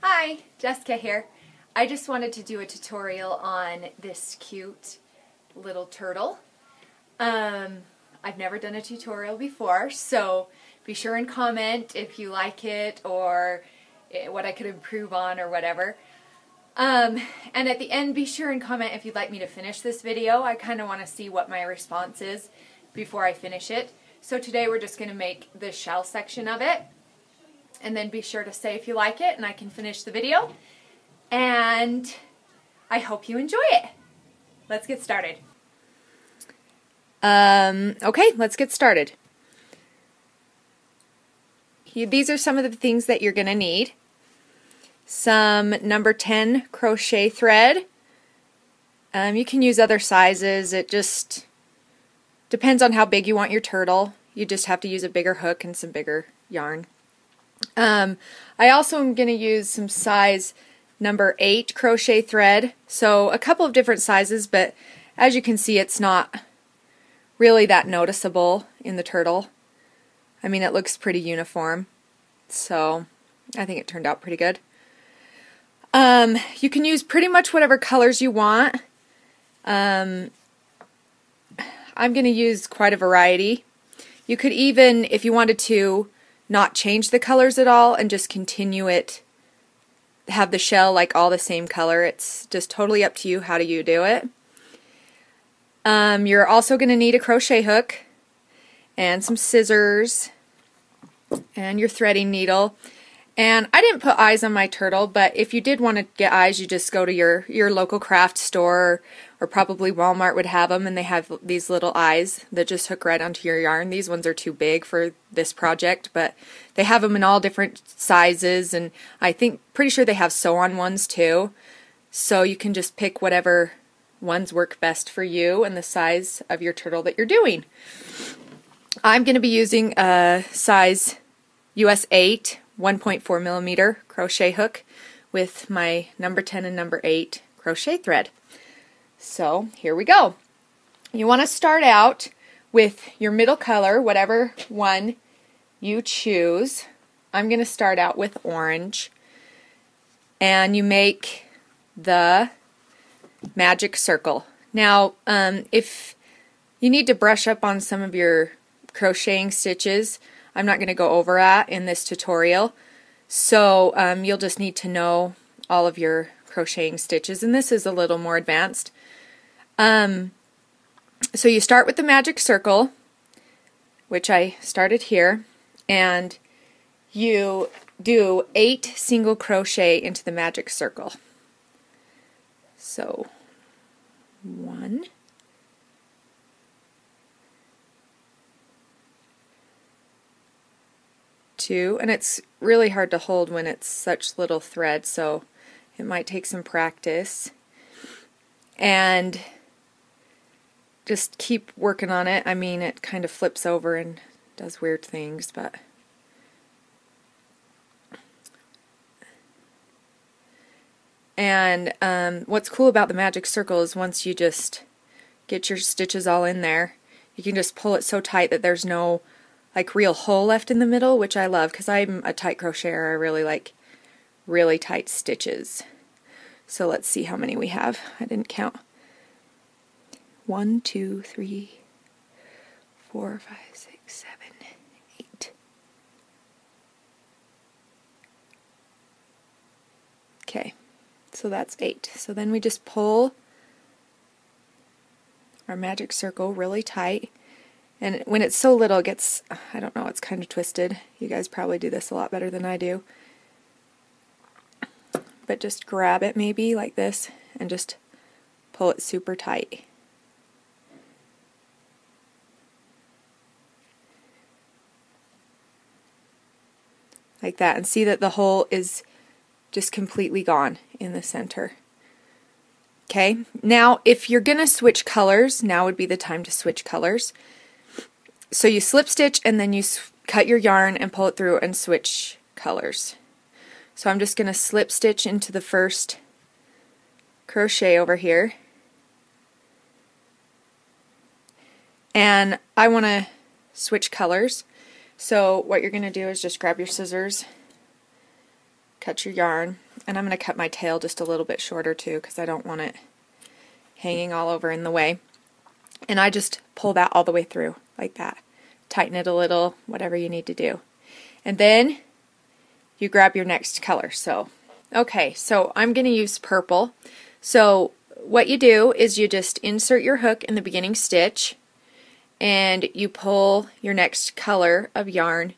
Hi, Jessica here. I just wanted to do a tutorial on this cute little turtle. I've never done a tutorial before, so be sure and comment if you like it or what I could improve on or whatever. And at the end, be sure and comment if you'd like me to finish this video. I kind of want to see what my response is before I finish it. So today we're just going to make the shell section of it. And then be sure to say if you like it and I can finish the video. And I hope you enjoy it. Let's get started. Okay, let's get started. These are some of the things that you're going to need. Some number 10 crochet thread. You can use other sizes. It just depends on how big you want your turtle. You just have to use a bigger hook and some bigger yarn. I also am going to use some size number 8 crochet thread. So a couple of different sizes, but as you can see, it's not really that noticeable in the turtle. I mean, it looks pretty uniform. So I think it turned out pretty good. You can use pretty much whatever colors you want. I'm going to use quite a variety. You could even, if you wanted to, not change the colors at all and just continue it, have the shell like all the same color. It's just totally up to you how do you do it. You're also going to need a crochet hook and some scissors and your threading needle. And I didn't put eyes on my turtle, but if you did want to get eyes, you just go to your local craft store, or probably Walmart would have them, and they have these little eyes that just hook right onto your yarn. These ones are too big for this project, but they have them in all different sizes, and I think pretty sure they have sew-on ones too. So you can just pick whatever ones work best for you and the size of your turtle that you're doing. I'm going to be using a size US 8 1.4 millimeter crochet hook with my number 10 and number 8 crochet thread. So here we go. You want to start out with your middle color, whatever one you choose. I'm going to start out with orange, and you make the magic circle. Now if you need to brush up on some of your crocheting stitches, I'm not going to go over that in this tutorial, so you'll just need to know all of your crocheting stitches, and this is a little more advanced. So you start with the magic circle, which I started here, and you do 8 single crochet into the magic circle. So 1, 2, and it's really hard to hold when it's such little thread, so it might take some practice. And just keep working on it. I mean, it kind of flips over and does weird things, but and what's cool about the magic circle is once you just get your stitches all in there, you can just pull it so tight that there's no like real hole left in the middle, which I love because I'm a tight crocheter. I really like really tight stitches. So let's see how many we have. I didn't count. 1, 2, 3, 4, 5, 6, 7, 8. Okay, so that's 8. So then we just pull our magic circle really tight. And when it's so little, it gets, I don't know, it's kind of twisted. You guys probably do this a lot better than I do. But just grab it maybe like this and just pull it super tight. Like that, and see that the hole is just completely gone in the center. Okay, now if you're going to switch colors, now would be the time to switch colors. So you slip stitch and then you cut your yarn and pull it through and switch colors. So I'm just going to slip stitch into the first crochet over here. And I want to switch colors. So what you're going to do is just grab your scissors, cut your yarn, And I'm going to cut my tail just a little bit shorter too because I don't want it hanging all over in the way. And I just pull that all the way through like that. Tighten it a little, whatever you need to do. And then you grab your next color. So, okay, so I'm going to use purple. So what you do is you just insert your hook in the beginning stitch and you pull your next color of yarn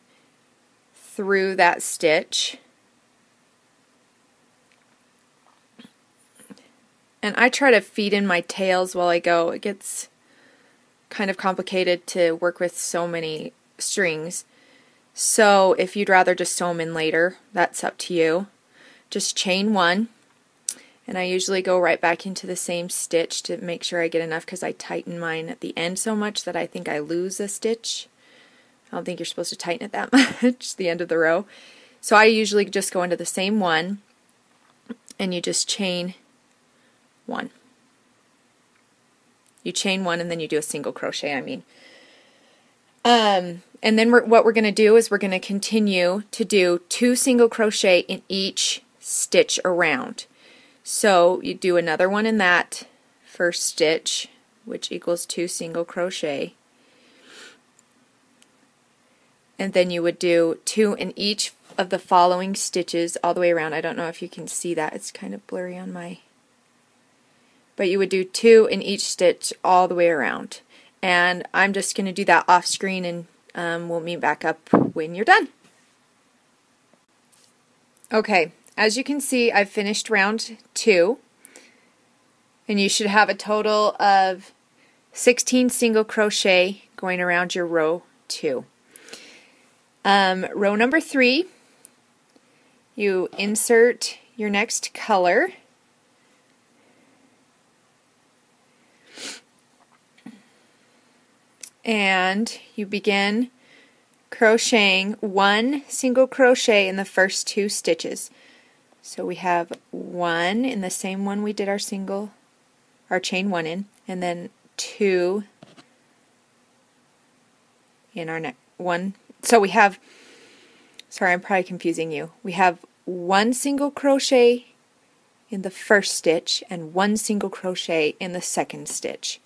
through that stitch. And I try to feed in my tails while I go. It gets kind of complicated to work with so many strings. So if you'd rather just sew them in later, that's up to you. Just chain one. And I usually go right back into the same stitch to make sure I get enough because I tighten mine at the end so much that I think I lose a stitch. I don't think you're supposed to tighten it that much, the end of the row. So I usually just go into the same one and you just chain one. You chain one and then you do a single crochet, and then what we're going to do is we're going to continue to do 2 single crochet in each stitch around. So you do another one in that first stitch, which equals 2 single crochet. And then you would do 2 in each of the following stitches all the way around. I don't know if you can see that. It's kind of blurry on my... But you would do 2 in each stitch all the way around. And I'm just going to do that off screen and we'll meet back up when you're done. Okay, as you can see, I've finished round 2. And you should have a total of 16 single crochet going around your row 2. Row number 3, you insert your next color. And you begin crocheting 1 single crochet in the first 2 stitches. So we have 1 in the same one we did our chain 1 in, and then 2 in our next one. So we have, sorry, I'm probably confusing you. We have 1 single crochet in the first stitch and 1 single crochet in the second stitch.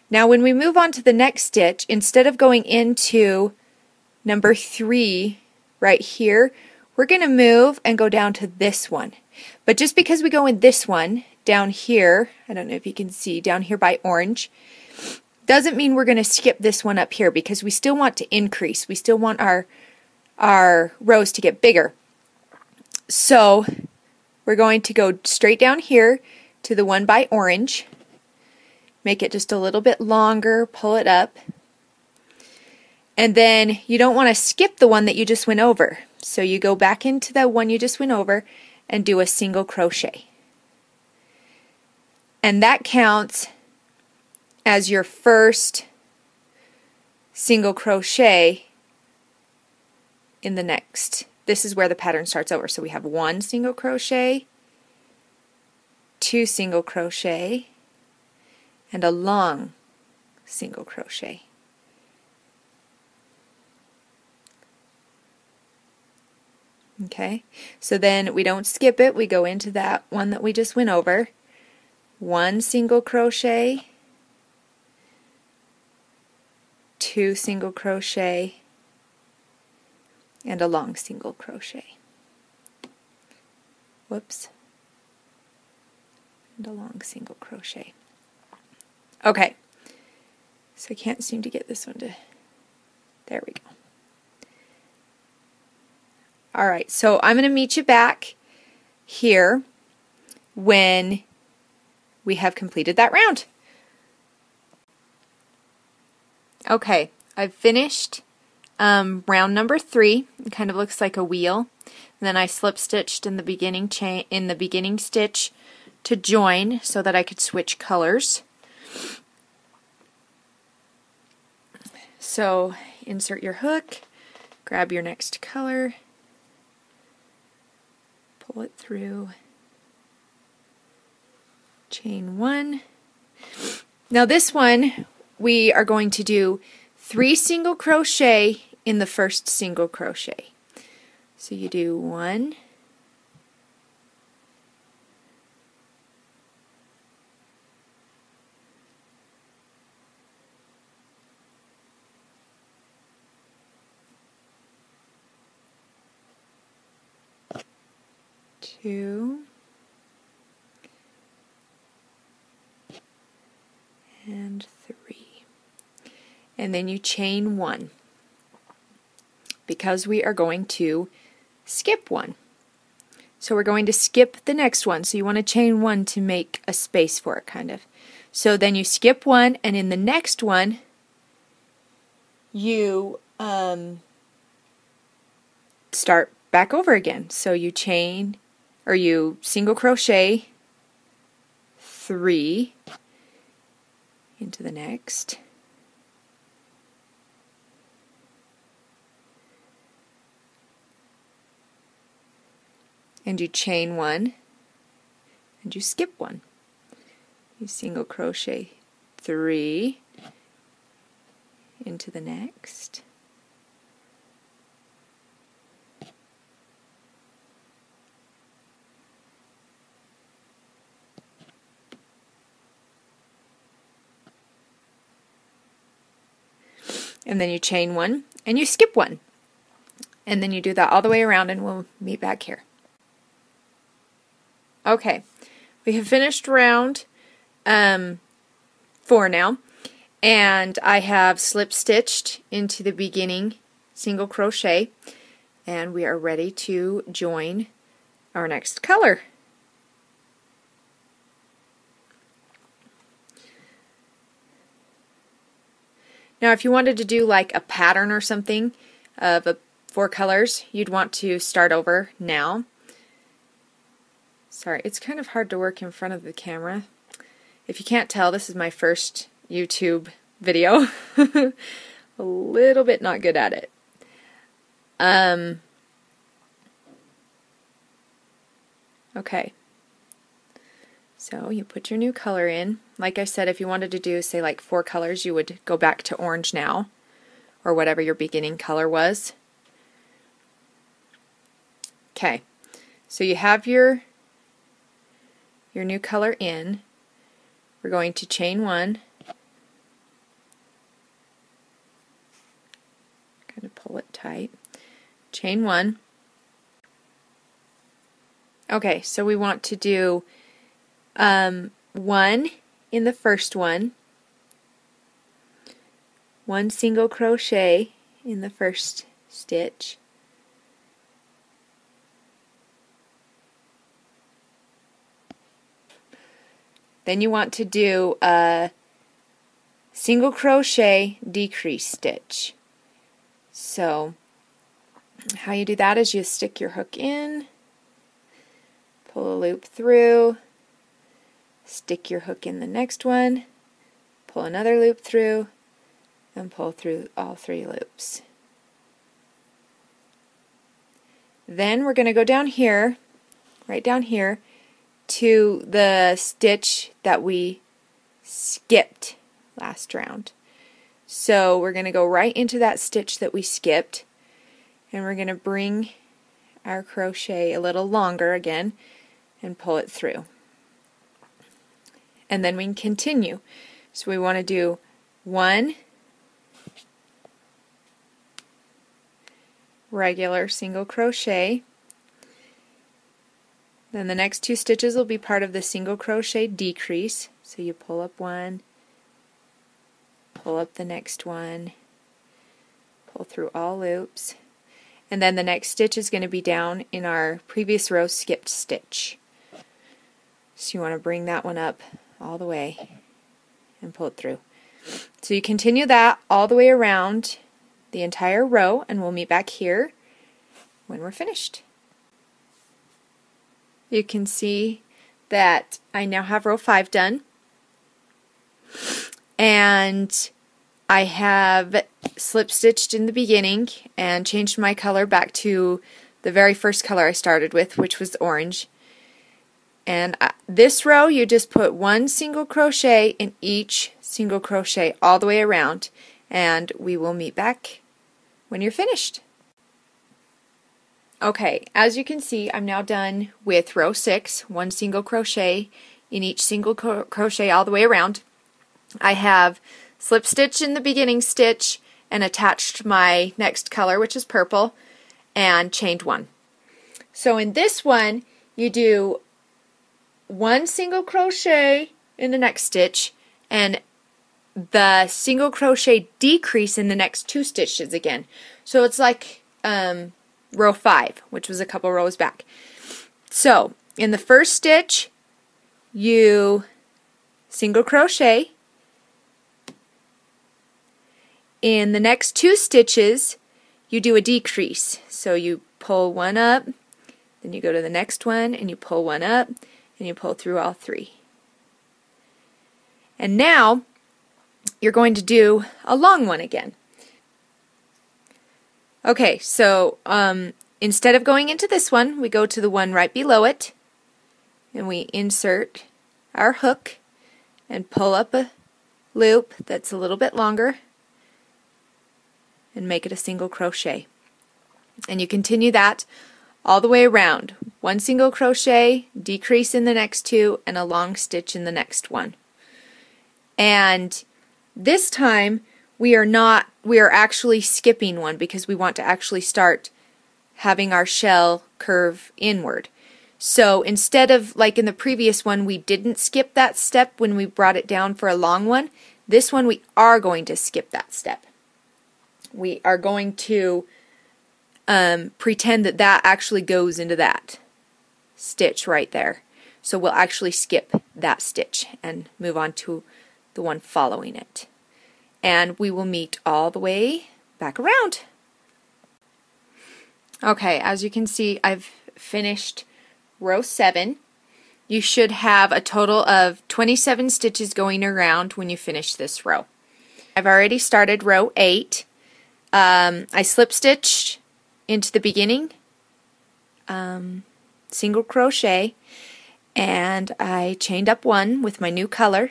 Now when we move on to the next stitch, instead of going into number 3 right here, we're going to move and go down to this one. But just because we go in this one down here, I don't know if you can see down here by orange, doesn't mean we're going to skip this one up here because we still want to increase. We still want our rows to get bigger. So we're going to go straight down here to the one by orange. Make it just a little bit longer, pull it up. And then you don't want to skip the one that you just went over. So you go back into the one you just went over and do a single crochet. And that counts as your first single crochet in the next. This is where the pattern starts over. So we have 1 single crochet, 2 single crochet, and a long single crochet. Okay, so then we don't skip it, we go into that one that we just went over. 1 single crochet, 2 single crochet, and a long single crochet. Whoops. And a long single crochet. Okay, so I can't seem to get this one to, there we go. Alright, so I'm going to meet you back here when we have completed that round. Okay, I've finished round number 3. It kind of looks like a wheel. And then I slip stitched in the beginning stitch to join so that I could switch colors. So insert your hook, grab your next color, pull it through, chain 1. Now this one we are going to do 3 single crochet in the first single crochet. So you do 1, 2, and 3. And then you chain 1 because we are going to skip 1. So we're going to skip the next one. So you want to chain 1 to make a space for it, kind of. So then you skip 1, and in the next one you start back over again. So you chain, or you single crochet 3 into the next, and you chain 1, and you skip 1. You single crochet 3 into the next, and then you chain 1 and you skip 1, and then you do that all the way around, and we'll meet back here. Okay, we have finished round 4 now, and I have slip stitched into the beginning single crochet, and we are ready to join our next color. Now if you wanted to do like a pattern or something of 4 colors, you'd want to start over now. Sorry, it's kind of hard to work in front of the camera. If you can't tell, this is my first YouTube video. A little bit not good at it. Okay. So you put your new color in. Like I said, if you wanted to do, say, like 4 colors, you would go back to orange now, or whatever your beginning color was. Okay. So you have your new color in. We're going to chain 1, kind of pull it tight, chain 1. Okay, so we want to do 1 in the first one, 1 single crochet in the first stitch, then you want to do a single crochet decrease stitch. So how you do that is you stick your hook in, pull a loop through, stick your hook in the next one, pull another loop through, and pull through all 3 loops. Then we're going to go down here, right down here, to the stitch that we skipped last round. So we're going to go right into that stitch that we skipped, and we're going to bring our crochet a little longer again and pull it through. And then we can continue. So we want to do 1 regular single crochet. Then the next 2 stitches will be part of the single crochet decrease. So you pull up 1, pull up the next one, pull through all loops, and then the next stitch is going to be down in our previous row skipped stitch. So you want to bring that one up all the way and pull it through. So you continue that all the way around the entire row, and we'll meet back here when we're finished. You can see that I now have row 5 done, and I have slip stitched in the beginning and changed my color back to the very first color I started with, which was orange. And this row you just put 1 single crochet in each single crochet all the way around, and we will meet back when you're finished. Okay, as you can see, I'm now done with row 6, 1 single crochet in each single crochet all the way around. I have slip stitched in the beginning stitch and attached my next color, which is purple, and chained 1. So in this one, you do 1 single crochet in the next stitch and the single crochet decrease in the next 2 stitches again. So it's like row 5, which was a couple rows back. So in the first stitch you single crochet. In the next 2 stitches you do a decrease. So you pull one up, then you go to the next one and you pull one up and you pull through all 3. And now you're going to do a long one again. Okay, so instead of going into this one, we go to the one right below it and we insert our hook and pull up a loop that's a little bit longer and make it a single crochet. And you continue that all the way around. 1 single crochet, decrease in the next 2, and a long stitch in the next one. And this time we are actually skipping one because we want to actually start having our shell curve inward. So instead of, like in the previous one, we didn't skip that step when we brought it down for a long one, this one we are going to skip that step. We are going to pretend that that actually goes into that stitch right there. So we'll actually skip that stitch and move on to the one following it. And we will meet all the way back around. Okay, as you can see, I've finished row 7. You should have a total of 27 stitches going around when you finish this row. I've already started row 8. I slip stitched into the beginning, single crochet, and I chained up 1 with my new color.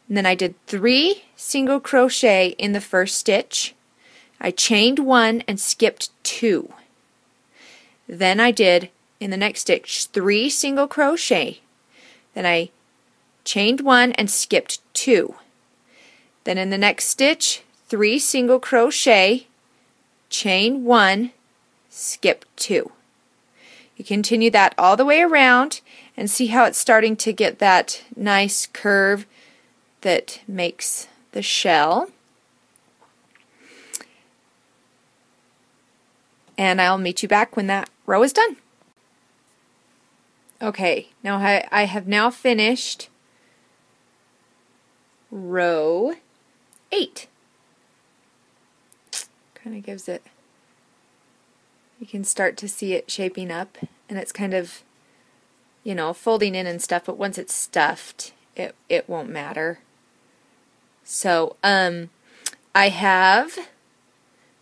And then I did 3 single crochet in the first stitch. I chained 1 and skipped 2. Then I did, in the next stitch, 3 single crochet. Then I chained 1 and skipped 2. Then in the next stitch, 3 single crochet, chain 1, skip 2. You continue that all the way around and see how it's starting to get that nice curve that makes the shell. And I'll meet you back when that row is done. Okay, now I have now finished row 8. Kind of gives it, you can start to see it shaping up, and it's kind of, you know, folding in and stuff, but once it's stuffed, it won't matter. So, I have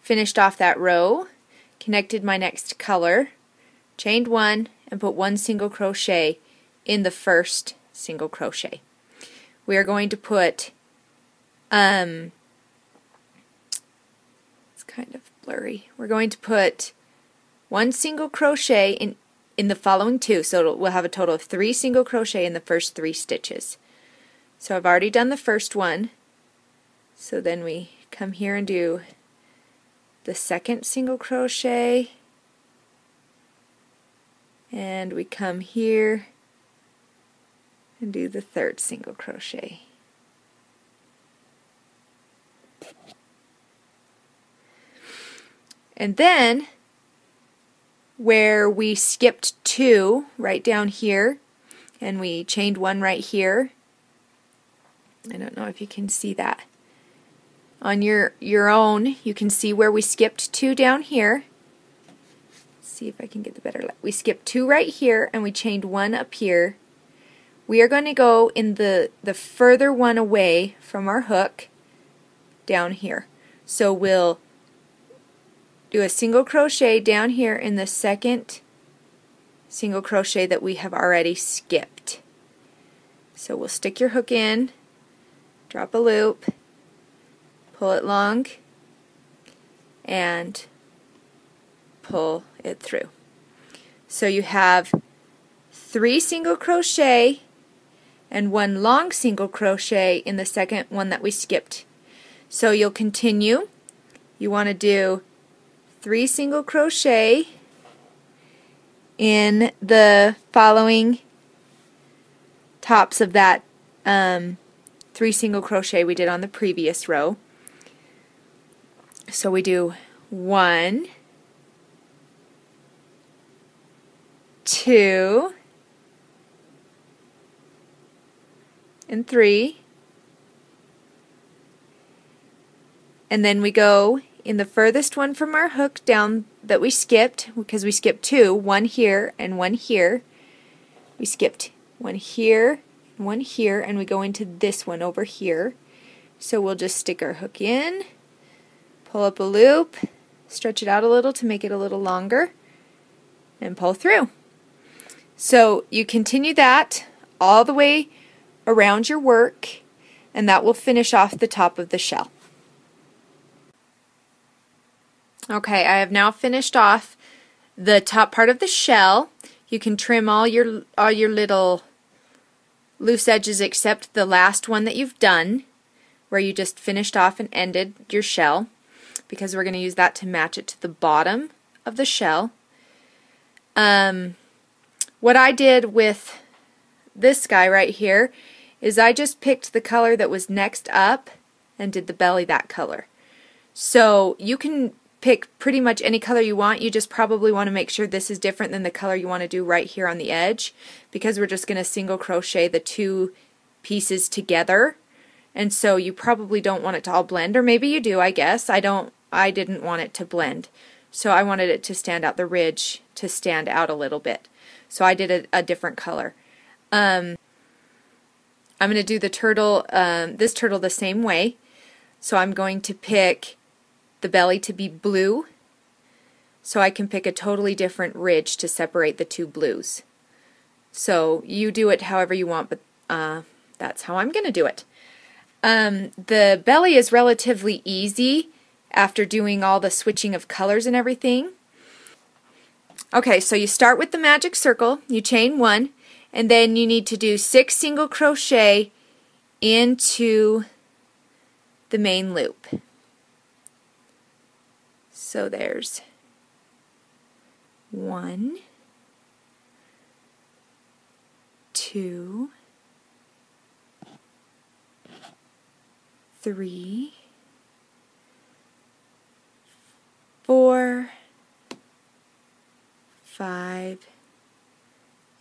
finished off that row, connected my next color, chained 1, and put 1 single crochet in the first single crochet. We are going to put, it's kind of blurry, we're going to put 1 single crochet in the following 2, so we'll have a total of 3 single crochet in the first 3 stitches. So I've already done the first one, so then we come here and do the second single crochet, and we come here and do the third single crochet. And then where we skipped 2 right down here and we chained 1 right here, I don't know if you can see that. On your own, you can see where we skipped 2 down here. Let's see if I can get the better light. We skipped 2 right here and we chained 1 up here. We are going to go in the further one away from our hook down here. So we'll do a single crochet down here in the second single crochet that we have already skipped. So we'll stick your hook in, drop a loop, pull it long, and pull it through. So you have 3 single crochet and 1 long single crochet in the second one that we skipped. So you'll continue. You want to do 3 single crochet in the following tops of that 3 single crochet we did on the previous row. So we do 1, 2, and 3, and then we go in the furthest one from our hook down that we skipped, because we skipped 2, one here and one here. We skipped one here and one here, and we go into this one over here. So we'll just stick our hook in, pull up a loop, stretch it out a little to make it a little longer, and pull through. So you continue that all the way around your work, and that will finish off the top of the shell. Okay, I have now finished off the top part of the shell. You can trim all your little loose edges except the last one that you've done, where you just finished off and ended your shell, because we're going to use that to match it to the bottom of the shell. What I did with this guy right here is I just picked the color that was next up and did the belly that color. So you can pick pretty much any color you want. You just probably want to make sure this is different than the color you want to do right here on the edge, because we're just going to single crochet the 2 pieces together, and so you probably don't want it to all blend, or maybe you do, I guess. I didn't want it to blend, so I wanted it to stand out, the ridge to stand out a little bit, so I did a different color. I'm going to do the turtle, this turtle the same way, so I'm going to pick the belly to be blue, so I can pick a totally different ridge to separate the 2 blues. So you do it however you want, but that's how I'm going to do it. The belly is relatively easy after doing all the switching of colors and everything. Okay, so you start with the magic circle, you chain 1, and then you need to do 6 single crochet into the main loop. So there's 1, 2, 3, 4, 5,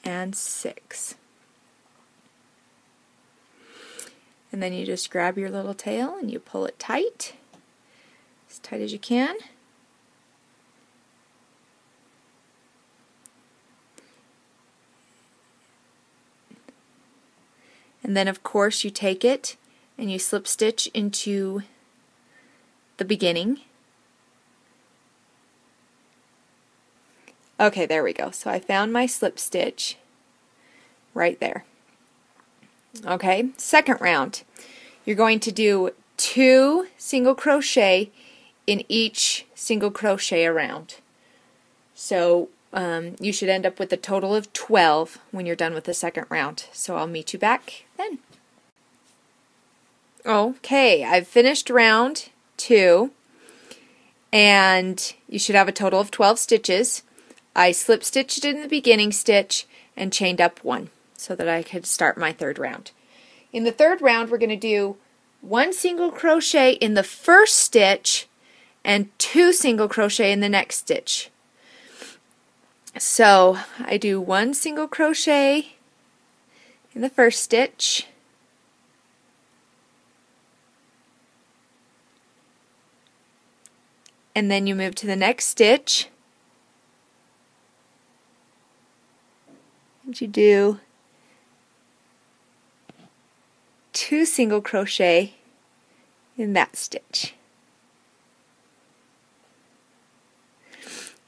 and 6. And then you just grab your little tail and you pull it tight as you can. And then of course you take it and you slip stitch into the beginning. Okay, there we go. So I found my slip stitch right there. Okay, second round. You're going to do 2 single crochet in each single crochet around. So you should end up with a total of 12 when you're done with the second round. So I'll meet you back then. Okay, I've finished round 2, and you should have a total of 12 stitches. I slip stitched in the beginning stitch and chained up 1 so that I could start my third round. In the third round, we're going to do 1 single crochet in the first stitch and 2 single crochet in the next stitch. So I do 1 single crochet in the first stitch, and then you move to the next stitch and you do 2 single crochet in that stitch.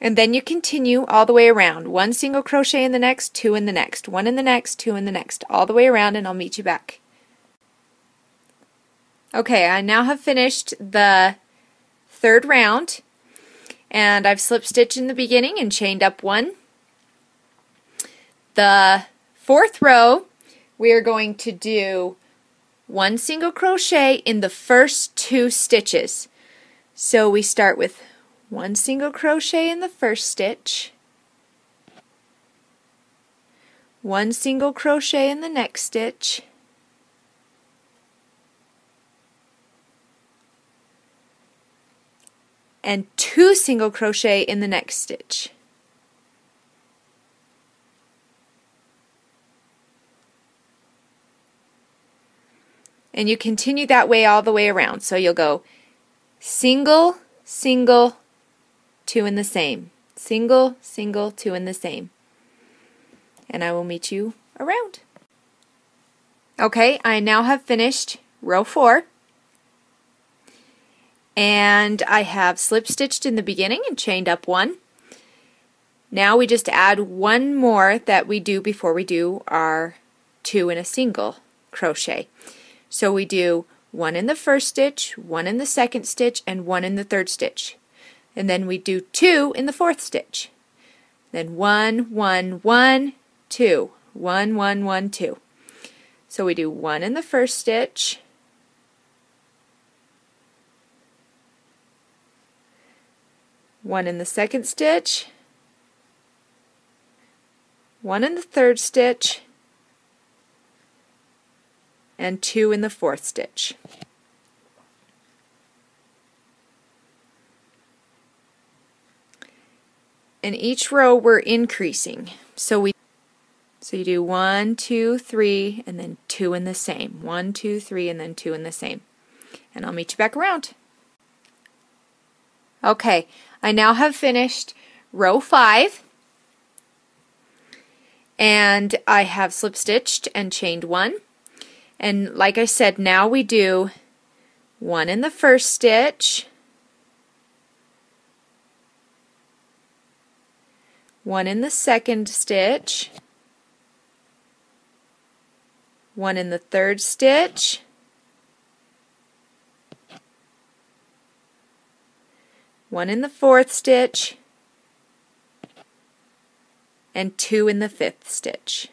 And then you continue all the way around. 1 single crochet in the next, 2 in the next, 1 in the next, 2 in the next, all the way around, and I'll meet you back. Okay, I now have finished the third round, and I've slip stitched in the beginning and chained up 1. The fourth row, we are going to do 1 single crochet in the first 2 stitches. So we start with 1 single crochet in the first stitch, 1 single crochet in the next stitch, and 2 single crochet in the next stitch. And you continue that way all the way around. So you'll go single, single, 2 in the same, single, single, 2 in the same. And I will meet you around. Okay, I now have finished row 4. And I have slip stitched in the beginning and chained up 1. Now we just add 1 more that we do before we do our 2 in a single crochet. So we do 1 in the first stitch, 1 in the second stitch, and 1 in the third stitch. And then we do 2 in the fourth stitch. Then 1, 1, 1, 2, 1, 1, 1, 2. So we do 1 in the first stitch, 1 in the second stitch, 1 in the third stitch, and 2 in the fourth stitch. In each row we're increasing. So you do 1, 2, 3, and then 2 in the same. 1, 2, 3, and then 2 in the same. And I'll meet you back around. Okay, I now have finished row 5. And I have slip stitched and chained 1. And like I said, now we do 1 in the first stitch, 1 in the second stitch, 1 in the third stitch, 1 in the fourth stitch, and 2 in the fifth stitch.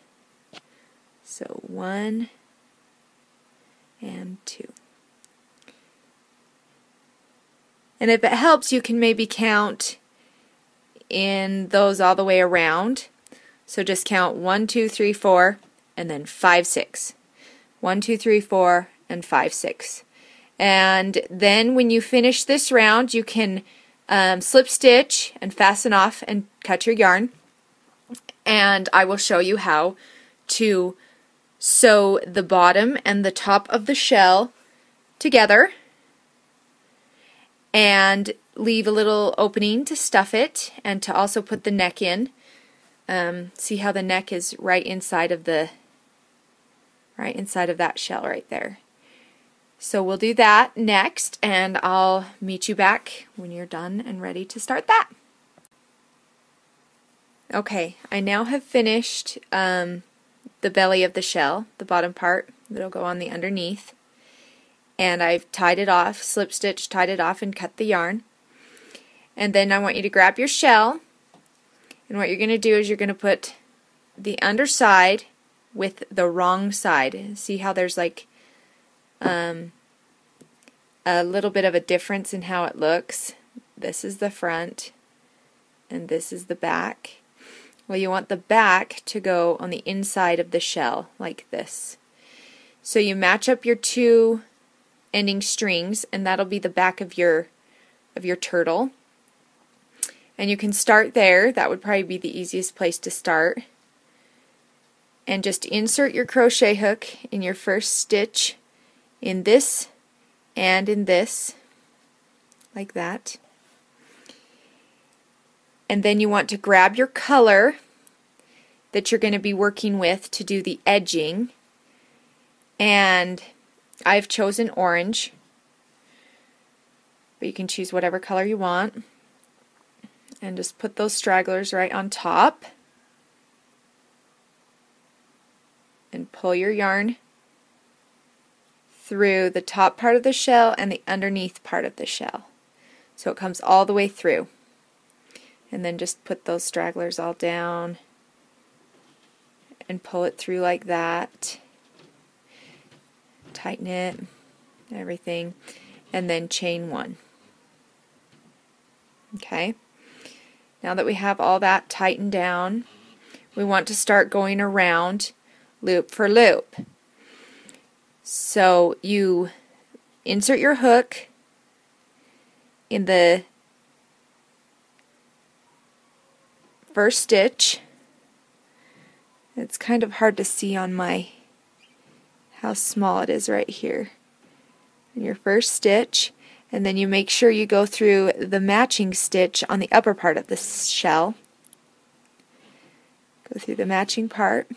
So 1 and 2. And if it helps, you can maybe count in those all the way around. So just count 1, 2, 3, 4, and then 5, 6. 1, 2, 3, 4, and 5, 6. And then when you finish this round, you can slip stitch and fasten off and cut your yarn. And I will show you how to sew the bottom and the top of the shell together and leave a little opening to stuff it and to also put the neck in. See how the neck is right inside of that shell right there. So we'll do that next, and I'll meet you back when you're done and ready to start that. Okay, I now have finished the belly of the shell, the bottom part that'll go on the underneath, and I've tied it off, slip stitch, tied it off, and cut the yarn. And then I want you to grab your shell, and what you're going to do is you're going to put the underside with the wrong side. See how there's like a little bit of a difference in how it looks? This is the front, and this is the back. Well, you want the back to go on the inside of the shell, like this. So you match up your 2 ending strings, and that'll be the back of your turtle. And you can start there. That would probably be the easiest place to start. And just insert your crochet hook in your first stitch in this and in this, like that. And then you want to grab your color that you're going to be working with to do the edging. And I've chosen orange, but you can choose whatever color you want. And just put those stragglers right on top. And pull your yarn through the top part of the shell and the underneath part of the shell. So it comes all the way through. And then just put those stragglers all down and pull it through like that. Tighten it, everything, and then chain 1. Okay, now that we have all that tightened down, we want to start going around loop for loop. So you insert your hook in the first stitch. It's kind of hard to see on how small it is right here. In your first stitch, and then you make sure you go through the matching stitch on the upper part of the shell. Go through the matching part.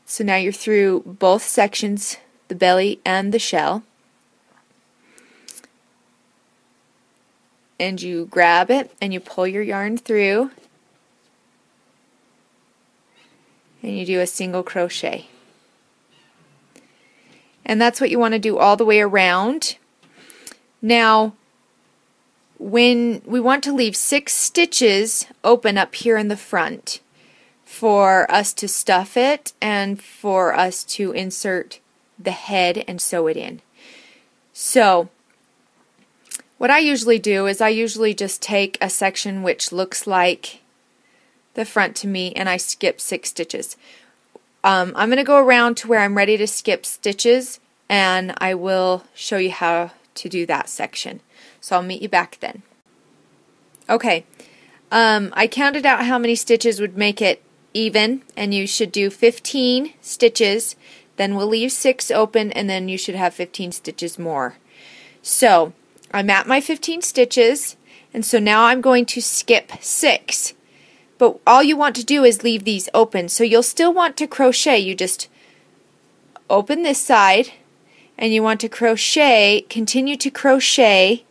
So now you're through both sections, the belly and the shell. And you grab it and you pull your yarn through and you do a single crochet. And that's what you want to do all the way around. Now, when we want to leave 6 stitches open up here in the front for us to stuff it and for us to insert the head and sew it in. So, what I usually do is I usually just take a section which looks like the front to me and I skip 6 stitches. I'm going to go around to where I'm ready to skip stitches and I will show you how to do that section. So I'll meet you back then. Okay, I counted out how many stitches would make it even, and you should do 15 stitches, then we'll leave 6 open, and then you should have 15 stitches more. So I'm at my 15 stitches, and so now I'm going to skip 6. But all you want to do is leave these open. So you'll still want to crochet. You just open this side, and you want to crochet, continue to crochet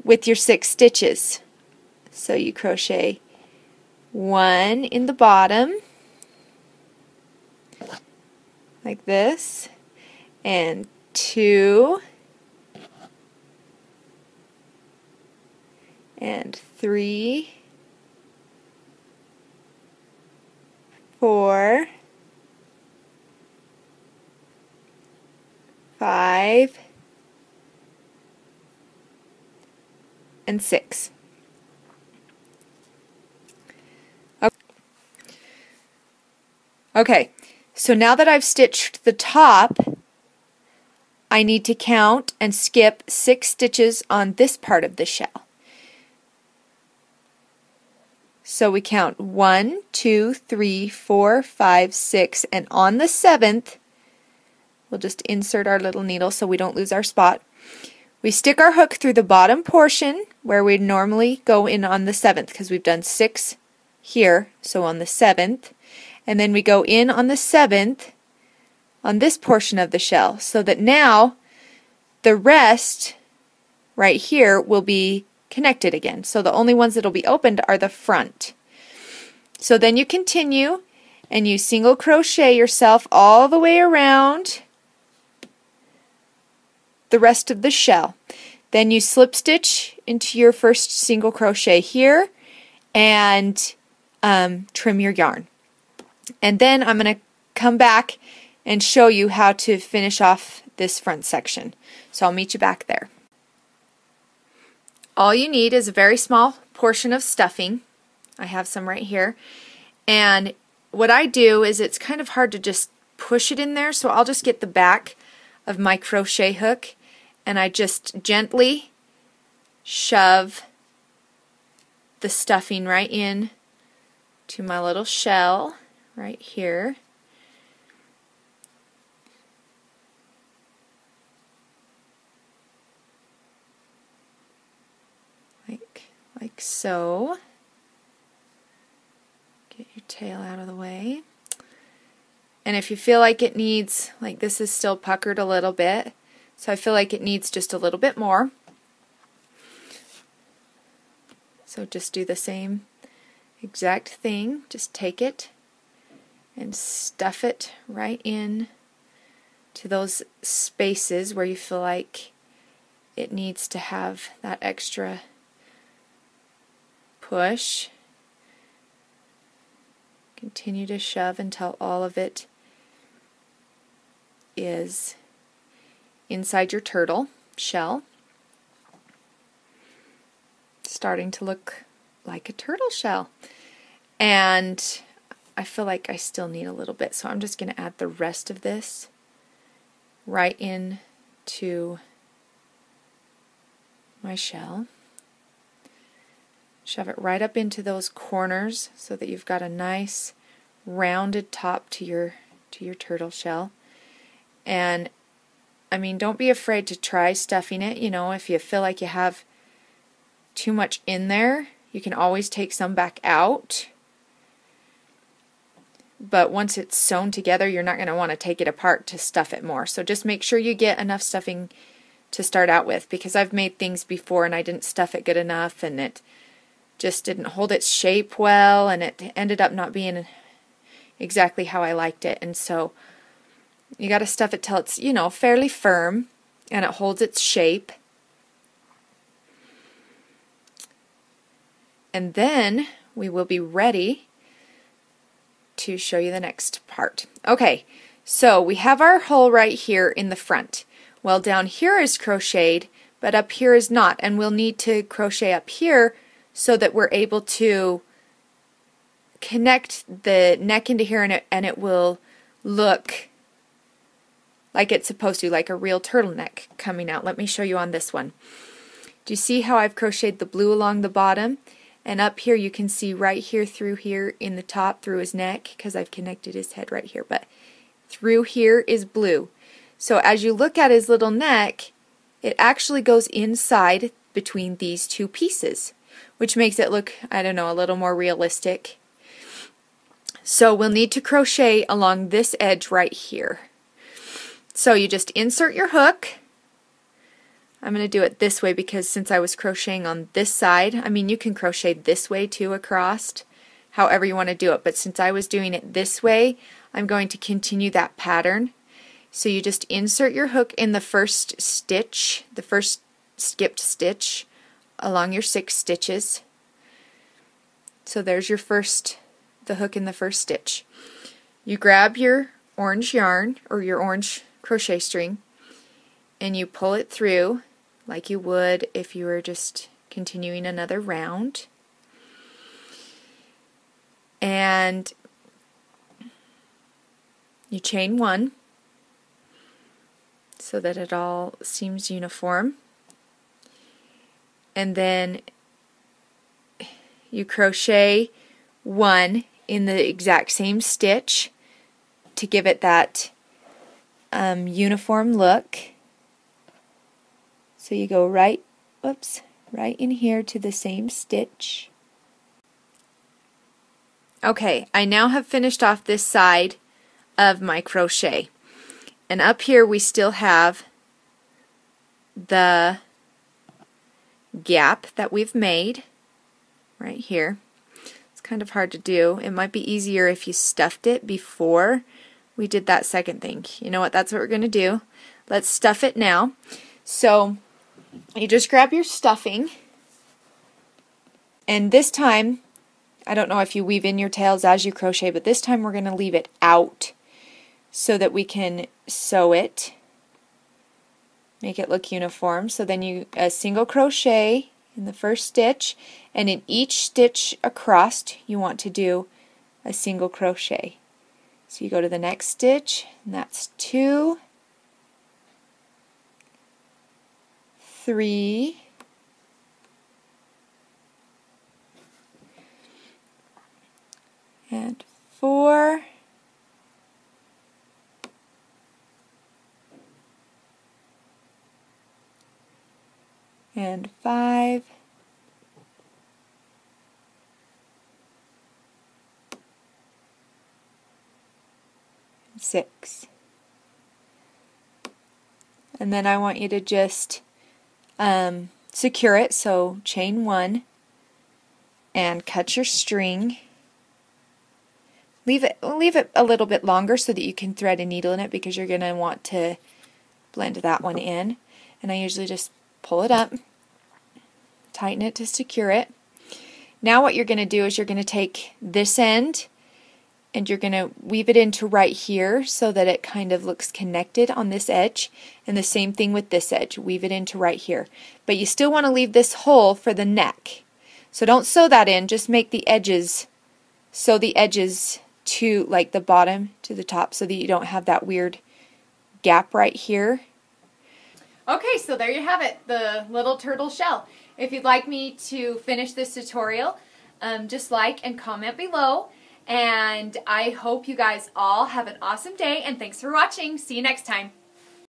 with your 6 stitches. So you crochet 1 in the bottom, like this, and 2, and 3, 4, 5, and 6. Okay, so now that I've stitched the top, I need to count and skip 6 stitches on this part of the shell. So we count 1, 2, 3, 4, 5, 6, and on the 7th, we'll just insert our little needle so we don't lose our spot. We stick our hook through the bottom portion where we normally go in on the 7th because we've done 6 here, so on the 7th. And then we go in on the 7th on this portion of the shell so that now the rest right here will be connected again. So the only ones that will be opened are the front. So then you continue and you single crochet yourself all the way around the rest of the shell. Then you slip stitch into your first single crochet here and trim your yarn. And then I'm going to come back and show you how to finish off this front section. So I'll meet you back there. All you need is a very small portion of stuffing. I have some right here. And what I do is it's kind of hard to just push it in there, so I'll just get the back of my crochet hook and I just gently shove the stuffing right in to my little shell right here. Like so. Get your tail out of the way. And if you feel like it needs, like this is still puckered a little bit, so I feel like it needs just a little bit more. So just do the same exact thing. Just take it and stuff it right in to those spaces where you feel like it needs to have that extra push. Continue to shove until all of it is inside your turtle shell. Starting to look like a turtle shell. And I feel like I still need a little bit, so I'm just going to add the rest of this right into my shell. Shove it right up into those corners so that you've got a nice rounded top to your turtle shell. And I mean, don't be afraid to try stuffing it. You know, if you feel like you have too much in there, you can always take some back out. But once it's sewn together, you're not going to want to take it apart to stuff it more. So just make sure you get enough stuffing to start out with, because I've made things before and I didn't stuff it good enough and it just didn't hold its shape well, and it ended up not being exactly how I liked it. And so you got to stuff it till it's, you know, fairly firm and it holds its shape. And then we will be ready to show you the next part. Okay, so we have our hole right here in the front. Well, down here is crocheted, but up here is not, and we'll need to crochet up here so that we're able to connect the neck into here, and it will look like it's supposed to, like a real turtleneck coming out. Let me show you on this one. Do you see how I've crocheted the blue along the bottom? And up here you can see right here through here in the top through his neck, because I've connected his head right here, but through here is blue. So as you look at his little neck, it actually goes inside between these two pieces, which makes it look, I don't know, a little more realistic. So we'll need to crochet along this edge right here. So you just insert your hook. I'm going to do it this way because since I was crocheting on this side, I mean you can crochet this way too across, however you want to do it, but since I was doing it this way, I'm going to continue that pattern. So you just insert your hook in the first stitch, the first skipped stitch along your 6 stitches. So there's your the hook in the first stitch. You grab your orange yarn or your orange crochet string and you pull it through like you would if you were just continuing another round. And you chain 1 so that it all seems uniform. And then you crochet 1 in the exact same stitch to give it that uniform look. So you go right in here to the same stitch. Okay, I now have finished off this side of my crochet. And up here we still have the gap that we've made right here. It's kind of hard to do. It might be easier if you stuffed it before we did that second thing. You know what, that's what we're going to do. Let's stuff it now. So you just grab your stuffing, and this time, I don't know if you weave in your tails as you crochet, but this time we're going to leave it out so that we can sew it, make it look uniform. So then you a single crochet in the first stitch, and in each stitch across you want to do a single crochet. So you go to the next stitch, and that's 2, 3, and 4, and 5, and 6. And then I want you to just secure it, so chain 1 and cut your string. Leave it a little bit longer so that you can thread a needle in it, because you're going to want to blend that one in. And I usually just pull it up, tighten it to secure it. Now what you're going to do is you're going to take this end and you're going to weave it into right here so that it kind of looks connected on this edge, and the same thing with this edge, weave it into right here. But you still want to leave this hole for the neck. So don't sew that in, just make the edges sew the edges to like the bottom to the top so that you don't have that weird gap right here. Okay, so there you have it, the little turtle shell. If you'd like me to finish this tutorial, just like and comment below. And I hope you guys all have an awesome day, and thanks for watching. See you next time.